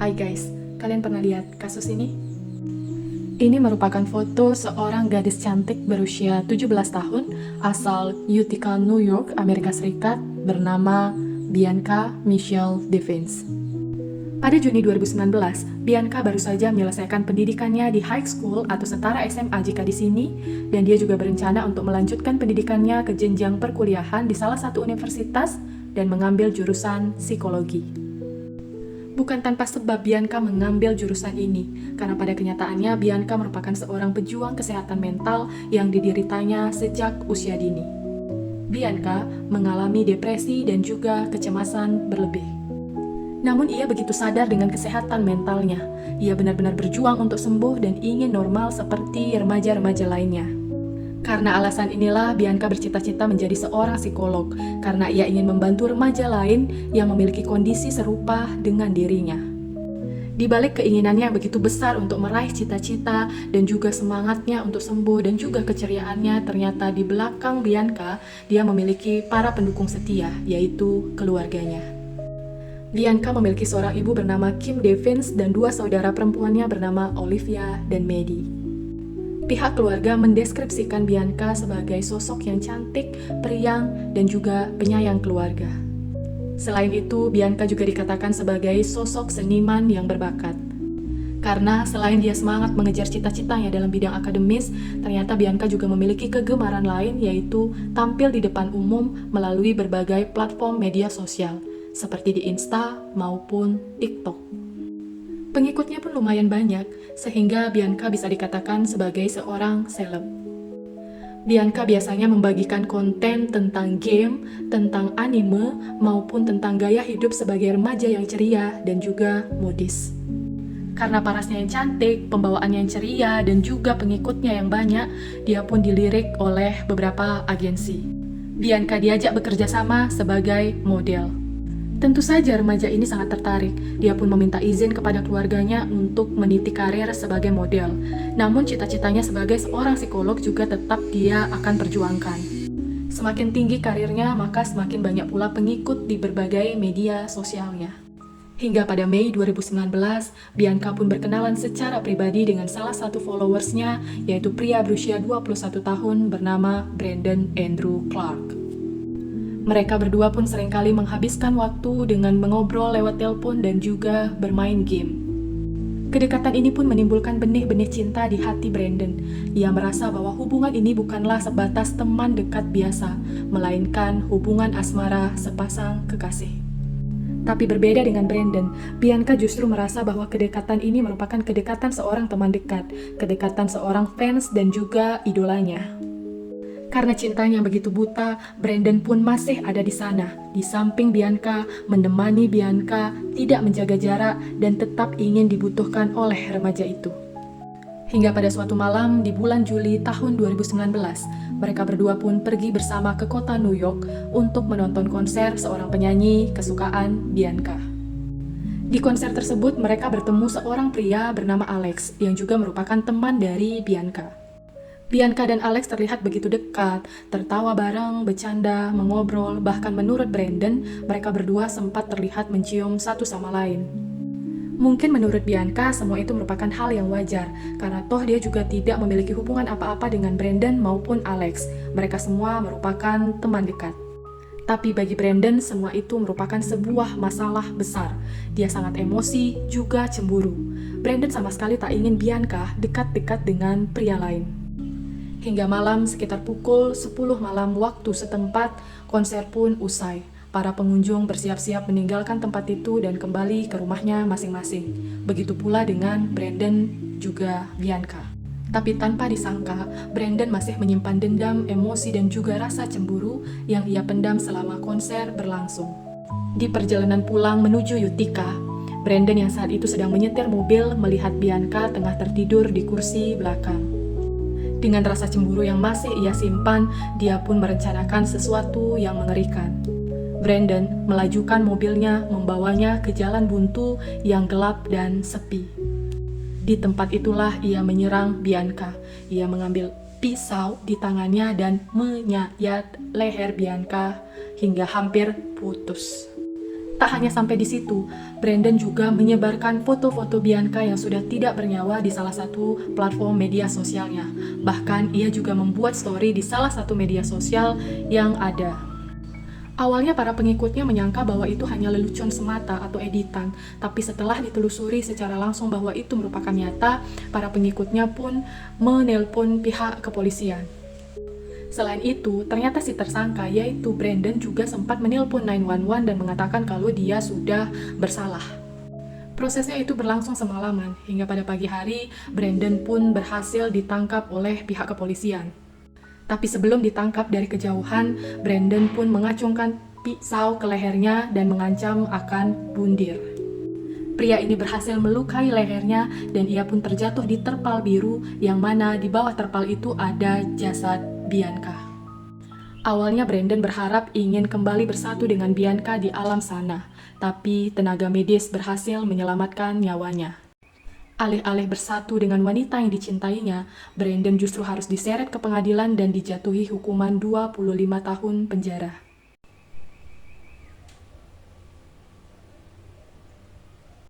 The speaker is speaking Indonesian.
Hai guys, kalian pernah lihat kasus ini? Ini merupakan foto seorang gadis cantik berusia 17 tahun asal Utica, New York, Amerika Serikat bernama Bianca Michelle Devins. Pada Juni 2019, Bianca baru saja menyelesaikan pendidikannya di high school atau setara SMA jika di sini, dan dia juga berencana untuk melanjutkan pendidikannya ke jenjang perkuliahan di salah satu universitas dan mengambil jurusan psikologi. Bukan tanpa sebab Bianca mengambil jurusan ini, karena pada kenyataannya Bianca merupakan seorang pejuang kesehatan mental yang dideritanya sejak usia dini. Bianca mengalami depresi dan juga kecemasan berlebih. Namun ia begitu sadar dengan kesehatan mentalnya. Ia benar-benar berjuang untuk sembuh dan ingin normal seperti remaja-remaja lainnya. Karena alasan inilah Bianca bercita-cita menjadi seorang psikolog, karena ia ingin membantu remaja lain yang memiliki kondisi serupa dengan dirinya. Di balik keinginannya yang begitu besar untuk meraih cita-cita dan juga semangatnya untuk sembuh dan juga keceriaannya, ternyata di belakang Bianca, dia memiliki para pendukung setia, yaitu keluarganya. Bianca memiliki seorang ibu bernama Kim Devins dan dua saudara perempuannya bernama Olivia dan Maddie. Pihak keluarga mendeskripsikan Bianca sebagai sosok yang cantik, periang, dan juga penyayang keluarga. Selain itu, Bianca juga dikatakan sebagai sosok seniman yang berbakat. Karena selain dia semangat mengejar cita-citanya dalam bidang akademis, ternyata Bianca juga memiliki kegemaran lain, yaitu tampil di depan umum melalui berbagai platform media sosial, seperti di Insta maupun TikTok. Pengikutnya pun lumayan banyak, sehingga Bianca bisa dikatakan sebagai seorang seleb. Bianca biasanya membagikan konten tentang game, tentang anime, maupun tentang gaya hidup sebagai remaja yang ceria dan juga modis. Karena parasnya yang cantik, pembawaannya yang ceria, dan juga pengikutnya yang banyak, dia pun dilirik oleh beberapa agensi. Bianca diajak bekerja sama sebagai model. Tentu saja remaja ini sangat tertarik. Dia pun meminta izin kepada keluarganya untuk meniti karir sebagai model. Namun cita-citanya sebagai seorang psikolog juga tetap dia akan perjuangkan. Semakin tinggi karirnya, maka semakin banyak pula pengikut di berbagai media sosialnya. Hingga pada Mei 2019, Bianca pun berkenalan secara pribadi dengan salah satu followersnya, yaitu pria berusia 21 tahun bernama Brandon Andrew Clark. Mereka berdua pun seringkali menghabiskan waktu dengan mengobrol lewat telepon dan juga bermain game. Kedekatan ini pun menimbulkan benih-benih cinta di hati Brandon. Ia merasa bahwa hubungan ini bukanlah sebatas teman dekat biasa, melainkan hubungan asmara sepasang kekasih. Tapi berbeda dengan Brandon, Bianca justru merasa bahwa kedekatan ini merupakan kedekatan seorang teman dekat, kedekatan seorang fans dan juga idolanya. Karena cintanya begitu buta, Brandon pun masih ada di sana, di samping Bianca, menemani Bianca, tidak menjaga jarak, dan tetap ingin dibutuhkan oleh remaja itu. Hingga pada suatu malam di bulan Juli tahun 2019, mereka berdua pun pergi bersama ke kota New York untuk menonton konser seorang penyanyi kesukaan Bianca. Di konser tersebut, mereka bertemu seorang pria bernama Alex, yang juga merupakan teman dari Bianca. Bianca dan Alex terlihat begitu dekat, tertawa bareng, bercanda, mengobrol, bahkan menurut Brandon, mereka berdua sempat terlihat mencium satu sama lain. Mungkin menurut Bianca, semua itu merupakan hal yang wajar, karena toh dia juga tidak memiliki hubungan apa-apa dengan Brandon maupun Alex. Mereka semua merupakan teman dekat. Tapi bagi Brandon, semua itu merupakan sebuah masalah besar. Dia sangat emosi, juga cemburu. Brandon sama sekali tak ingin Bianca dekat-dekat dengan pria lain. Hingga malam sekitar pukul 10 malam waktu setempat, konser pun usai. Para pengunjung bersiap-siap meninggalkan tempat itu dan kembali ke rumahnya masing-masing. Begitu pula dengan Brandon juga Bianca. Tapi tanpa disangka, Brandon masih menyimpan dendam, emosi, dan juga rasa cemburu yang ia pendam selama konser berlangsung. Di perjalanan pulang menuju Utica, Brandon yang saat itu sedang menyetir mobil melihat Bianca tengah tertidur di kursi belakang. Dengan rasa cemburu yang masih ia simpan, dia pun merencanakan sesuatu yang mengerikan. Brandon melajukan mobilnya, membawanya ke jalan buntu yang gelap dan sepi. Di tempat itulah ia menyerang Bianca. Ia mengambil pisau di tangannya dan menyayat leher Bianca hingga hampir putus. Tak hanya sampai di situ, Brandon juga menyebarkan foto-foto Bianca yang sudah tidak bernyawa di salah satu platform media sosialnya. Bahkan ia juga membuat story di salah satu media sosial yang ada. Awalnya para pengikutnya menyangka bahwa itu hanya lelucon semata atau editan, tapi setelah ditelusuri secara langsung bahwa itu merupakan nyata, para pengikutnya pun menelpon pihak kepolisian. Selain itu, ternyata si tersangka yaitu Brandon juga sempat menelpon 911 dan mengatakan kalau dia sudah bersalah. Prosesnya itu berlangsung semalaman, hingga pada pagi hari Brandon pun berhasil ditangkap oleh pihak kepolisian. Tapi sebelum ditangkap dari kejauhan, Brandon pun mengacungkan pisau ke lehernya dan mengancam akan bundir. Pria ini berhasil melukai lehernya dan ia pun terjatuh di terpal biru yang mana di bawah terpal itu ada jasad Bianca. Awalnya Brandon berharap ingin kembali bersatu dengan Bianca di alam sana, tapi tenaga medis berhasil menyelamatkan nyawanya. Alih-alih bersatu dengan wanita yang dicintainya, Brandon justru harus diseret ke pengadilan dan dijatuhi hukuman 25 tahun penjara.